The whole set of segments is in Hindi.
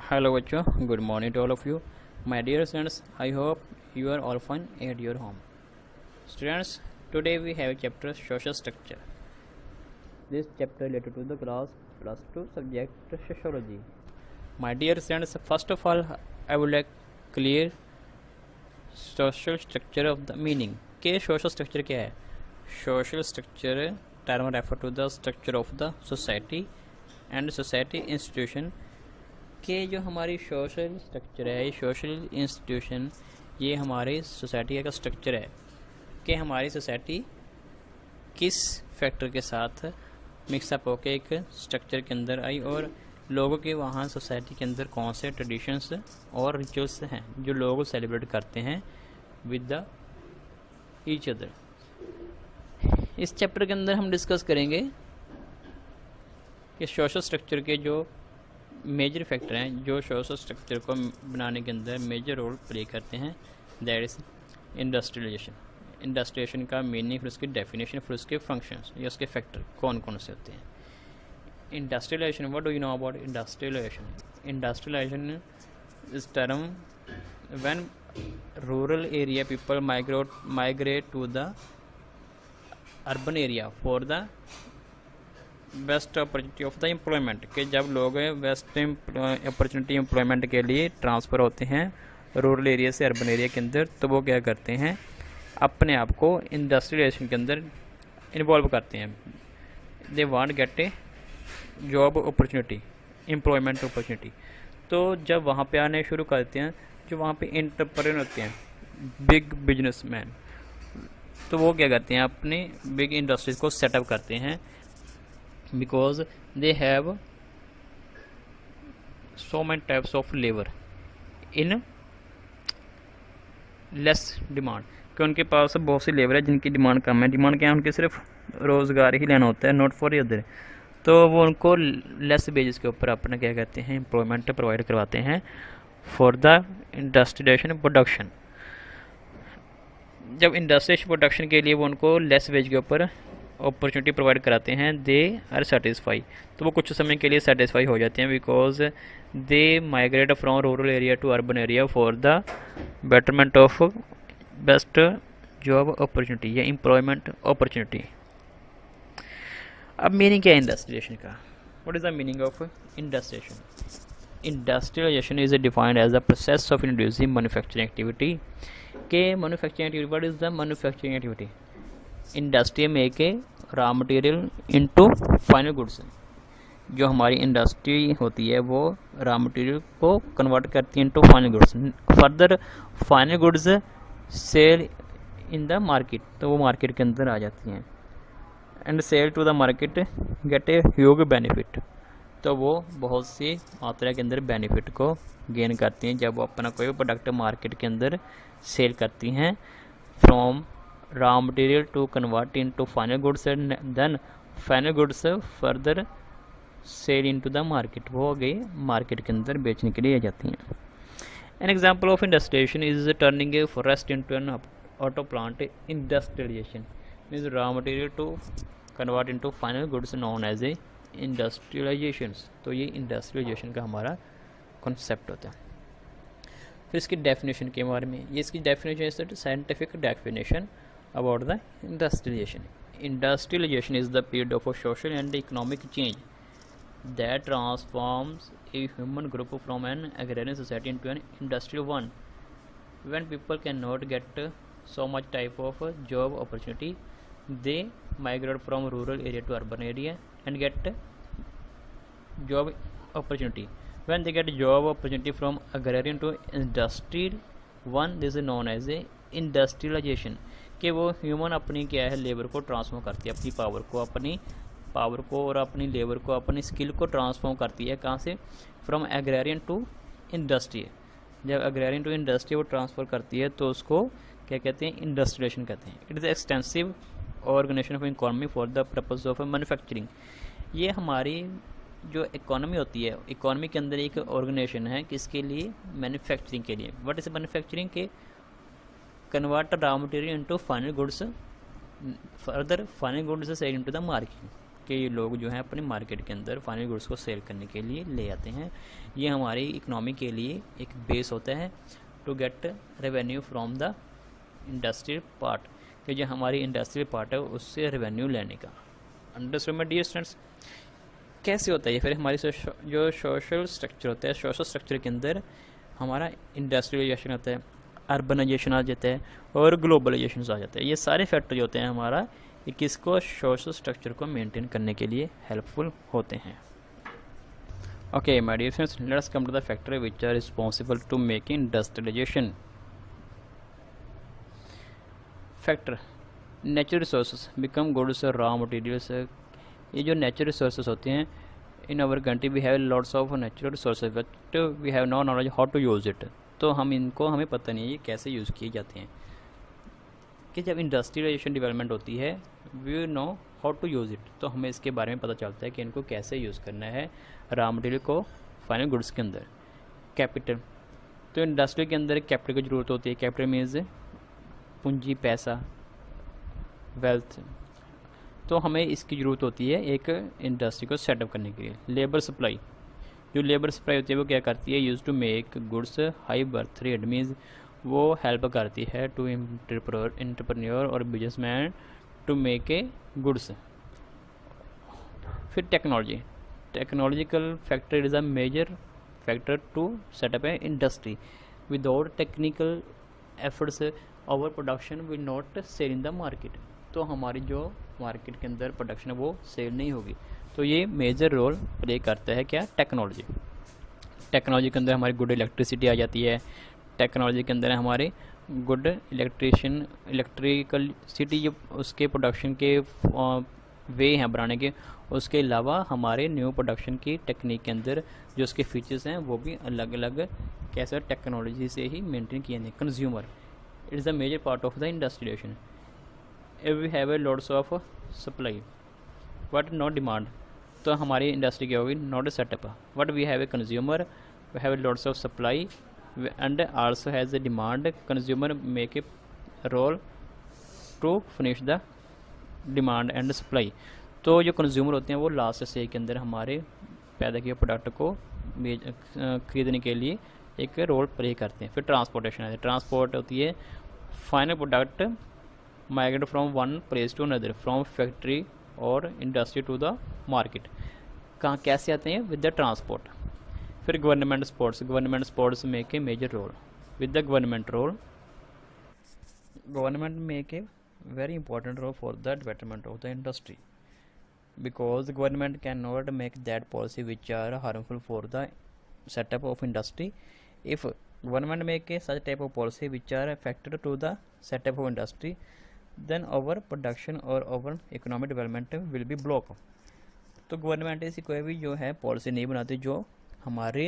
Hello बच्चों, good morning to all of you. My dear students, I hope you are all fine at your home. Students, today we have chapter social structure. This chapter related to the class plus 2 subject sociology. My dear students, first of all, I would like clear social structure of the meaning. के social structure क्या है? Social structure term refer to the structure of the society and society institution के जो हमारी सोशल स्ट्रक्चर है, सोशल इंस्टीट्यूशन, ये हमारी सोसाइटी का स्ट्रक्चर है कि हमारी सोसाइटी किस फैक्टर के साथ मिक्सअप होकर एक स्ट्रक्चर के अंदर आई और लोगों के वहाँ सोसाइटी के अंदर कौन से ट्रेडिशंस और रिचुअल्स हैं जो लोग सेलिब्रेट करते हैं विद द ईच अदर। इस चैप्टर के अंदर हम डिस्कस करेंगे कि सोशल स्ट्रक्चर के जो मेजर फैक्टर हैं जो सोशल स्ट्रक्चर को बनाने के अंदर मेजर रोल प्ले करते हैं, दैट इज़ इंडस्ट्रियलाइजेशन। इंडस्ट्रियलाइजेशन का मीनिंग, फिर उसकी डेफिनेशन, फिर उसके फंक्शंस या उसके फैक्टर कौन कौन से होते हैं। Industrialization, what do you know about industrialization? Industrialization is term when rural area people migrate to the urban area for the best opportunity of the employment, कि जब लोग बेस्ट अपॉर्चुनिटी एम्प्लॉयमेंट के लिए ट्रांसफ़र होते हैं रूरल एरिया से अर्बन एरिया के अंदर, तो वो क्या करते हैं, अपने आप को इंडस्ट्रियलाइजेशन के अंदर इन्वॉल्व करते हैं। They want get A job opportunity, employment opportunity. तो जब वहाँ पे आने शुरू करते हैं, जो वहाँ पे एंटरप्रेन्योर होते हैं, बिग बिजनेसमैन, तो वो क्या करते हैं, अपनी बिग इंडस्ट्रीज को सेटअप करते हैं because they have so many types of labor in less demand, कि उनके पास बहुत सी लेबर है जिनकी डिमांड कम है। डिमांड क्या है, उनके सिर्फ रोज़गार ही लेना होता है, नॉट फॉर अदर। तो वो उनको लेस बेसिस के ऊपर अपना क्या कहते हैं, एम्प्लॉयमेंट प्रोवाइड करवाते हैं फॉर द इंडस्ट्रियलाइजेशन प्रोडक्शन। जब इंडस्ट्रियल प्रोडक्शन के लिए वो उनको लेस वेज के ऊपर अपॉर्चुनिटी प्रोवाइड कराते हैं, दे आर सेटिस्फाई, तो वो कुछ समय के लिए सेटिस्फाई हो जाते हैं because they migrate from rural area to urban area for the betterment of best job opportunity या एम्प्लॉयमेंट अपॉर्चुनिटी। अब मीनिंग क्या है इंडस्ट्रियलाइजेशन का? What is the meaning of industrialization? Industrialization is defined as the process of introducing manufacturing activity. के manufacturing activity, what is the manufacturing activity? Industry make a raw material into final goods. जो हमारी इंडस्ट्री होती है वो रॉ मटेरियल को कन्वर्ट करती है into final goods. Further final goods sell in the market, तो वो मार्केट के अंदर आ जाती हैं and sell to the market get a huge benefit, तो वो बहुत सी मात्रा के अंदर बेनिफिट को गेन करती हैं जब वो अपना कोई प्रोडक्ट मार्केट के अंदर सेल करती हैं from raw material to convert into final goods and then final goods further sale into the market, वो हो गई मार्केट के अंदर बेचने के लिए आ जाती हैं। An example of industrialization is turning a forest into an auto plant. Industrialization means raw material to convert into final goods known as a industrializations। तो ये industrialization का हमारा concept होता है। फिर इसकी डेफिनेशन के बारे में, ये इसकी definition is scientific definition about the industrialization. Industrialization is the period of a social and economic change that transforms a human group from an agrarian society into an industrial one. When people cannot get so much type of job opportunity, they migrate from rural area to urban area and get job opportunity. When they get job opportunity from agrarian to industrial one, this is known as a industrialization। कि वो ह्यूमन अपनी क्या है, लेबर को ट्रांसफॉर्म करती है, अपनी पावर को और अपनी लेबर को, अपनी स्किल को ट्रांसफॉर्म करती है। कहाँ से? From agrarian to industry. जब एग्रेरियन टू इंडस्ट्री वो ट्रांसफ़र करती है तो उसको क्या कहते हैं, इंडस्ट्रियलाइजेशन कहते हैं। It is extensive organization of economy for the purpose of manufacturing. ये हमारी जो इकोनॉमी होती है, इकोनॉमी के अंदर एक ऑर्गेनाइजेशन है किसके लिए, मैन्युफैक्चरिंग के लिए। What is manufacturing? के convert raw material into final goods, further final goods is sold into the market, के लोग जो हैं अपने मार्केट के अंदर फाइनल गुड्स को सेल करने के लिए ले आते हैं। ये हमारी इकोनॉमी के लिए एक बेस होता है to get revenue from the industrial part, कि जो हमारी इंडस्ट्रियल पार्ट है उससे रेवेन्यू लेने का। Understood my dear students. कैसे होता है ये? फिर हमारी जो सोशल स्ट्रक्चर होता है, सोशल स्ट्रक्चर के अंदर हमारा इंडस्ट्रियलाइजेशन होता है, अर्बनाइजेशन आ जाता है और ग्लोबलाइजेशन आ जाता है। ये सारे फैक्टर जो होते हैं हमारा, ये किसको, सोशल स्ट्रक्चर को मेंटेन करने के लिए हेल्पफुल होते हैं। Okay my dear friends, let's come to the factor which are responsible to make industrialization. Factor natural resources become goods और रॉ मटेरियल्स। ये जो नेचुरल रिसोर्सेज होते हैं, in our country we have lots of natural resources but we have no knowledge how to use it. तो हमें पता नहीं है ये कैसे यूज़ किए जाते हैं। कि जब इंडस्ट्रियलाइजेशन डेवलपमेंट होती है, we know how to use it, तो हमें इसके बारे में पता चलता है कि इनको कैसे यूज़ करना है रॉ मटेरियल को फाइनल गुड्स के अंदर। कैपिटल, तो इंडस्ट्री के अंदर कैपिटल की ज़रूरत होती है। कैपिटल मीन्स पूंजी, पैसा, वेल्थ। तो हमें इसकी ज़रूरत होती है एक इंडस्ट्री को सेटअप करने के लिए। लेबर सप्लाई, जो लेबर सप्लाई होती है वो क्या करती है, use to make goods high birth rate, means वो हेल्प करती है टू एंटरप्रेन्योर और businessman to make a goods. फिर technology, technological factor is a major factor to setup a industry. Without technical efforts over production will not sell in the market. तो हमारी जो मार्केट के अंदर प्रोडक्शन है वो सेल नहीं होगी। तो ये मेजर रोल प्ले करता है क्या, टेक्नोलॉजी। टेक्नोलॉजी के अंदर हमारी गुड इलेक्ट्रिसिटी आ जाती है। टेक्नोलॉजी के अंदर हमारे गुड इलेक्ट्रिकल सिटी जो उसके प्रोडक्शन के वे हैं बनाने के, उसके अलावा हमारे न्यू प्रोडक्शन की टेक्निक के अंदर जो उसके फीचर्स हैं वो भी अलग अलग कैसे टेक्नोलॉजी से ही मेंटेन किए हैं। Consumer, it is the major part of the industrialization. If we have a lots of supply but not demand, तो हमारी इंडस्ट्री क्या होगी, not a setup. But we have a consumer, we have a lots of supply and also has a demand. Consumer make a role to finish the demand and supply. तो जो कंज्यूमर होते हैं वो लास्ट स्टेज के अंदर हमारे पैदा किए प्रोडक्ट को खरीदने के लिए एक रोल प्ले करते हैं। फिर ट्रांसपोर्टेशन है, ट्रांसपोर्ट होती है final product migrate from one place to another, from factory और इंडस्ट्री टू द मार्केट। कहाँ कैसे आते हैं, विद द ट्रांसपोर्ट। फिर government sports make a major role. With the government role, government make a very important role for the development of the industry, because the government cannot make that policy which are harmful for the setup of industry. If government make a such type of policy which are affected to the setup of industry, then our production or our economic development will be blocked. तो गवर्नमेंट ऐसी कोई भी जो है पॉलिसी नहीं बनाती जो हमारे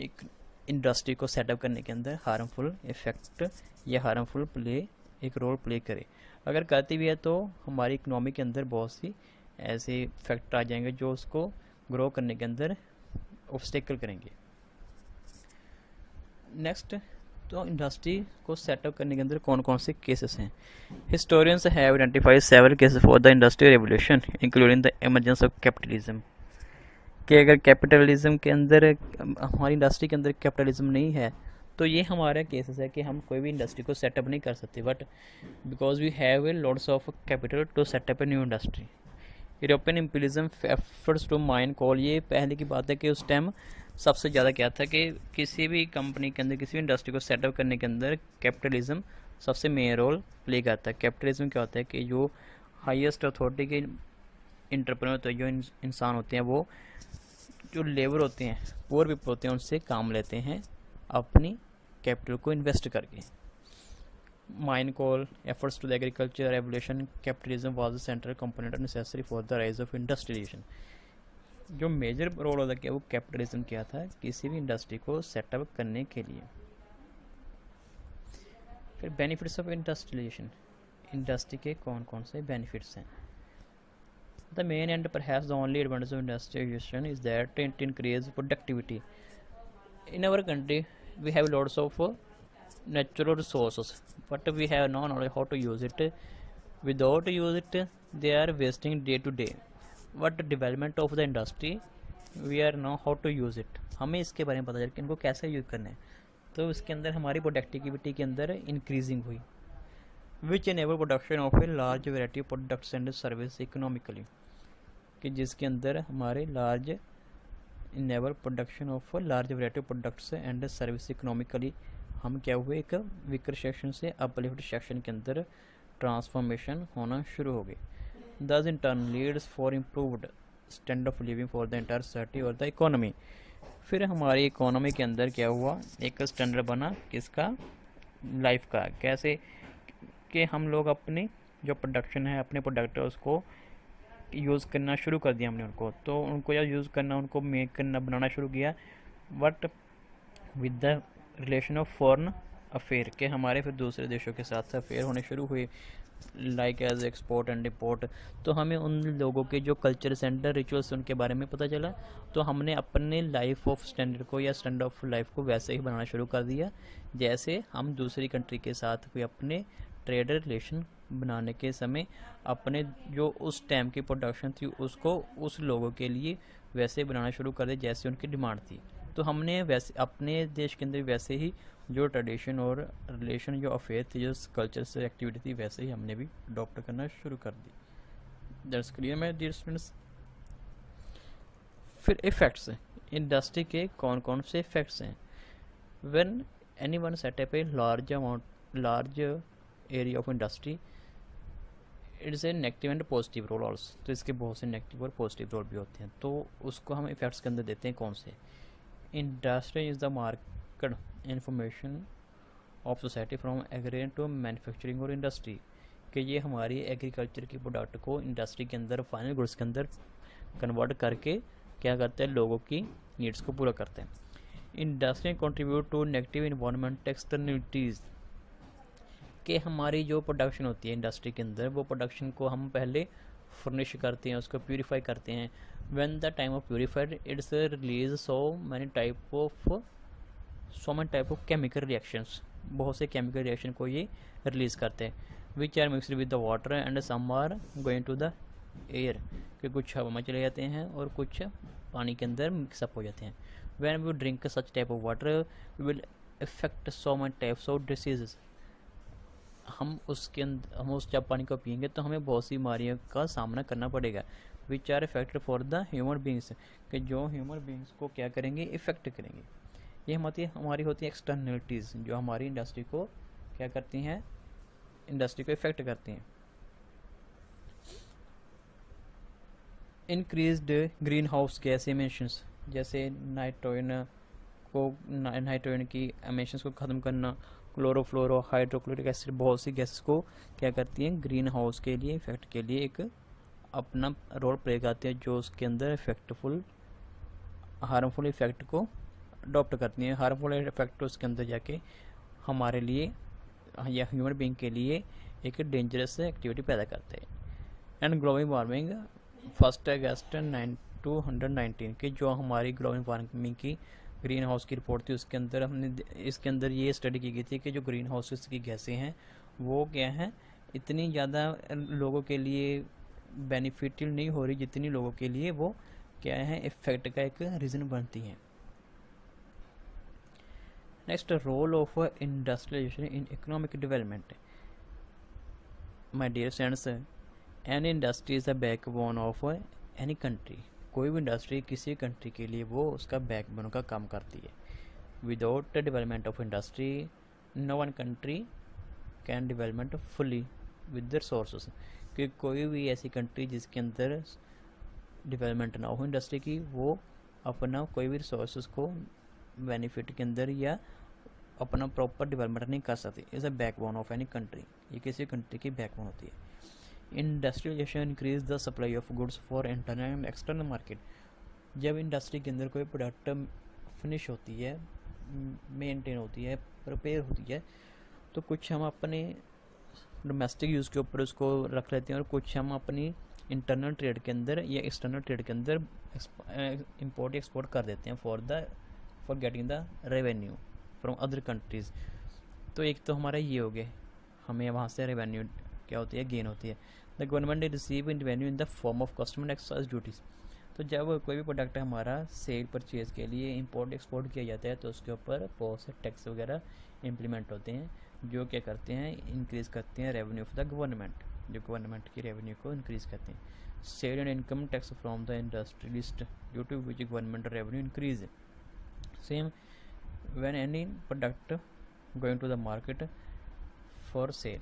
एक इंडस्ट्री को सेटअप करने के अंदर हार्मफुल इफेक्ट या हार्मफुल प्ले एक रोल प्ले करे। अगर करती भी है तो हमारी इकोनॉमी के अंदर बहुत सी ऐसे फैक्टर आ जाएंगे जो उसको ग्रो करने के अंदर ऑब्स्टेकल करेंगे। नेक्स्ट, तो इंडस्ट्री को सेटअप करने के अंदर कौन कौन से केसेस हैं। Historians have identified several cases for the industrial revolution including the emergence of capitalism. कि अगर कैपिटलिज्म के अंदर हमारी इंडस्ट्री के अंदर कैपिटलिज्म नहीं है तो ये हमारा केसेस है कि हम कोई भी इंडस्ट्री को सेटअप नहीं कर सकते। But because we have a lots of capital to setup a new industry. European imperialism efforts to mine coal, ये पहले की बात है कि उस टाइम सबसे ज़्यादा क्या था कि किसी भी कंपनी के अंदर किसी भी इंडस्ट्री को सेटअप करने के अंदर कैपिटलिज्म सबसे मेन रोल प्ले करता है। कैपिटलिज्म क्या होता है कि जो हाईएस्ट अथॉरिटी के इंटरप्रेन्योर होते हैं, जो इंसान होते हैं, वो जो लेबर होते हैं, पुअर पीपल होते हैं, उनसे काम लेते हैं अपनी कैपिटल को इन्वेस्ट करके। Mine coal efforts to the agriculture revolution, capitalism was the central component necessary for the rise of industrialization. जो मेजर रोल होता है वो कैपिटलिज्म क्या था किसी भी इंडस्ट्री को सेटअप करने के लिए। फिर बेनिफिट्स ऑफ इंडस्ट्रियलाइजेशन, इंडस्ट्री के कौन कौन से बेनिफिट्स हैं। The main and perhaps the only advantage of industrialization is that it increase productivity. In our country we have lots of natural resources but we have no knowledge how to use it. Without use it they are wasting day to day. What development of the industry, we are know how to use it, हमें इसके बारे में पता चल कि इनको कैसे यूज़ करना है। तो इसके अंदर हमारी प्रोडक्टिविटी के अंदर इंक्रीजिंग हुई, which enable production of a large variety of products and service economically, कि जिसके अंदर हमारे large enable production of large variety of products and service economically, हम क्या हुए एक वीकर सेक्शन से अपलिफ्ट सेक्शन के अंदर ट्रांसफॉर्मेशन होना शुरू हो गई। This in turn leads for improved standard of living for the entire society और द इकोनॉमी। फिर हमारी इकोनॉमी के अंदर क्या हुआ, एक स्टैंडर्ड बना किसका, लाइफ का। कैसे कि हम लोग अपनी जो प्रोडक्शन है, अपने प्रोडक्ट उसको यूज़ करना शुरू कर दिया हमने उनको, तो उनको या यूज़ करना, उनको मेक करना, बनाना शुरू किया, but with the relation of foreign affair, के हमारे फिर दूसरे देशों के साथ अफेयर होने शुरू हुए, like as export and import. तो हमें उन लोगों के जो कल्चर्स एंड रिचुअल्स उनके बारे में पता चला, तो हमने अपने लाइफ ऑफ स्टैंडर्ड को या स्टैंडर्ड ऑफ लाइफ को वैसे ही बनाना शुरू कर दिया जैसे हम दूसरी कंट्री के साथ भी अपने ट्रेड रिलेशन बनाने के समय अपने जो उस टाइम की प्रोडक्शन थी उसको उस लोगों के लिए वैसे बनाना शुरू कर दिया जैसे उनकी डिमांड थी। तो हमने वैसे अपने देश के अंदर वैसे ही जो ट्रेडिशन और रिलेशन, जो अफेयर थी, जो कल्चर से एक्टिविटी थी, वैसे ही हमने भी अडॉप्ट करना शुरू कर दी। That's clear my dear students. फिर इफेक्ट्स, इंडस्ट्री के कौन कौन से इफेक्ट्स हैं। When anyone set up a large area of industry, it's a negative and positive role also. तो इसके बहुत से नेगेटिव और पॉजिटिव रोल भी होते हैं, तो उसको हम इफेक्ट्स के अंदर देते हैं कौन से। Industry is the market information of society from agriculture to manufacturing और इंडस्ट्री, कि ये हमारी एग्रीकल्चर की प्रोडक्ट को इंडस्ट्री के अंदर, फाइनल गुड्स के अंदर कन्वर्ट करके क्या करते हैं, लोगों की नीड्स को पूरा करते हैं। Industry contribute to negative environment externalities, कि हमारी जो प्रोडक्शन होती है इंडस्ट्री के अंदर, वो प्रोडक्शन को हम पहले फर्निश करते हैं, उसको प्यूरीफाई करते हैं। When the time of purified it's release so many type of chemical reactions, बहुत से केमिकल रिएक्शन को ये रिलीज करते हैं, which are mixed with the water and some are going to the air, कि कुछ हवा में चले जाते हैं और कुछ पानी के अंदर मिक्सअप हो जाते हैं। When we drink such type of water will effect so much types of diseases, हम उस जब पानी को पियेंगे तो हमें बहुत सी बीमारियों का सामना करना पड़ेगा, which are effect for the human beings, कि जो ह्यूमन बींग्स को क्या करेंगे, इफेक्ट करेंगे। ये हमारी होती है एक्सटर्नलिटीज़, जो हमारी इंडस्ट्री को क्या करती हैं, इंडस्ट्री को इफेक्ट करती हैं। Increased green house gas emissions, जैसे नाइट्रोजन की एमिशंस को ख़त्म करना, क्लोरोफ्लोरो हाइड्रोक्लोरिक एसिड, बहुत सी गैसेस को क्या करती हैं, ग्रीन हाउस के लिए, इफेक्ट के लिए एक अपना रोल प्ले करती हैं, जो उसके अंदर हार्मफुल इफेक्ट को अडॉप्ट करती हैं। हार्मफुल इफेक्ट उसके अंदर जाके हमारे लिए या ह्यूमन बीइंग के लिए एक डेंजरस एक्टिविटी पैदा करते हैं। एंड ग्लोबल वार्मिंग 1 अगस्त 2019 की जो हमारी ग्लोबल वार्मिंग की ग्रीन हाउस की रिपोर्ट थी, इसके अंदर ये स्टडी की गई थी कि जो ग्रीन हाउसेस की गैसें हैं वो क्या हैं, इतनी ज़्यादा लोगों के लिए बेनिफिशियल नहीं हो रही जितनी लोगों के लिए वो क्या है, इफेक्ट का एक रीज़न बनती हैं। Next, role of industrialization in economic development. My dear friends, any industry is the backbone of any country, कोई भी इंडस्ट्री किसी कंट्री के लिए वो उसका बैकबोन का काम करती है। Without development of industry no one country can development fully with their sources, कि कोई भी ऐसी कंट्री जिसके अंदर डेवलपमेंट ना हो इंडस्ट्री की, वो अपना कोई भी रिसोर्सेज को बेनिफिट के अंदर या अपना प्रॉपर डेवलपमेंट नहीं कर सकती। Is a backbone of any country, ये किसी कंट्री की बैकबोन होती है। Industrialization increase the supply of goods for internal and external market, जब इंडस्ट्री के अंदर कोई प्रोडक्ट फिनिश होती है, मेंटेन होती है, प्रिपेयर होती है, तो कुछ हम अपने डोमेस्टिक यूज़ के ऊपर उसको रख लेते हैं और कुछ हम अपनी इंटरनल ट्रेड के अंदर या एक्सटर्नल ट्रेड के अंदर इंपोर्ट एक्सपोर्ट कर देते हैं for getting the revenue from other countries. तो एक तो हमारा ये हो गया, हमें वहाँ से रेवेन्यू क्या होती है, गेन होती है। The government receive in revenue in the form of custom excise duties. तो जब कोई भी प्रोडक्ट हमारा सेल परचेज़ के लिए इंपोर्ट एक्सपोर्ट किया जाता है तो उसके ऊपर बहुत से टैक्स वगैरह इम्प्लीमेंट होते हैं जो क्या करते हैं, इंक्रीज़ करते हैं रेवेन्यू ऑफ द गवर्नमेंट, जो गवर्नमेंट की रेवेन्यू को इंक्रीज़ करते हैं। Sale and income tax from the industrialist due to which government revenue increase. Same when any product going to the market for sale,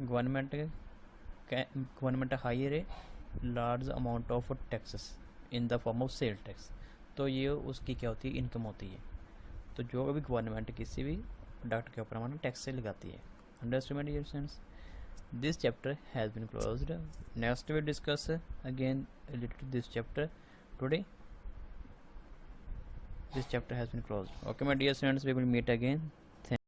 government hire a large amount of taxes in the form of sale tax. तो ये उसकी क्या होती है, इनकम होती है। तो जो भी गवर्नमेंट किसी भी प्रोडक्ट के ऊपर हमारा टैक्स से लगाती है। Understand dear students, this chapter has been closed. Next we discuss again related to this chapter. Today this chapter has been closed. Okay my dear students, we will meet again.